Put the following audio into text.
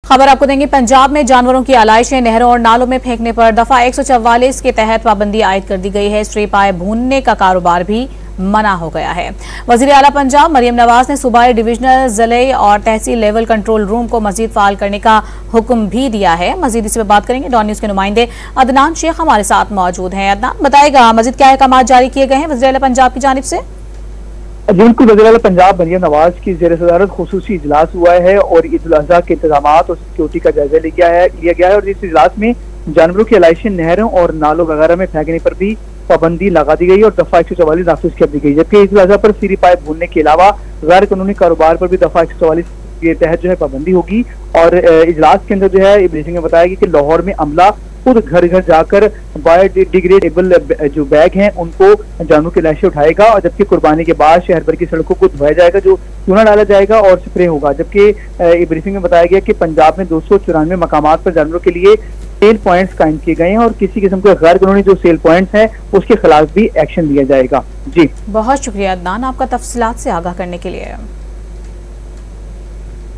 खबर आपको देंगे। पंजाब में जानवरों की आलाइशें नहरों और नालों में फेंकने पर दफा 144 के तहत पाबंदी आयद कर दी गई है। स्ट्रे पाए भूनने का कारोबार भी मना हो गया है। वजीर आला पंजाब मरियम नवाज ने सूबाई डिविजनल जिले और तहसील लेवल कंट्रोल रूम को मजीद फाल करने का हुक्म भी दिया है। मजीद इस पर बात करेंगे। डॉन न्यूज के नुमाइंदे अदनान शेख हमारे साथ मौजूद हैं। अदनान, बताएगा मजीद क्या अहकाम जारी किए गए हैं वजीर आला पंजाब की जानिब से? बिल्कुल, वज़ीर आला पंजाब मरियम नवाज की ज़ेर सदारत खुसूसी इजलास हुआ है और ईद उल अज़हा के इंतजाम और सिक्योरिटी का जायजा लिया गया है और इस इजलास में जानवरों की आलाइशें नहरों और नालों वगैरह में फेंकने पर भी पाबंदी लगा दी गई और दफा 144 नाफिज कर दी गई। जबकि ईद उल अज़हा पर सीरी पाइप भूनने के अलावा गैर कानूनी कारोबार पर भी दफा 144 के तहत जो है पाबंदी होगी। और इजलास के अंदर जो है ब्रीफिंग में बताया गया कि लाहौर में अमला खुद घर घर जाकर बायोडिग्रेडेबल जो बैग हैं उनको जानवरों की लाशें उठाएगा और जबकि कुर्बानी के बाद शहर भर की सड़कों को धोया जाएगा, जो चूना डाला जाएगा और स्प्रे होगा। जबकि ब्रीफिंग में बताया गया कि पंजाब में 294 मकामात पर जानवरों के लिए सेल पॉइंट्स कायम किए गए हैं और किसी किस्म के गैर कानूनी जो सेल पॉइंट्स हैं उसके खिलाफ भी एक्शन लिया जाएगा। जी, बहुत शुक्रिया अदनान आपका तफसीलात से आगाह करने के लिए।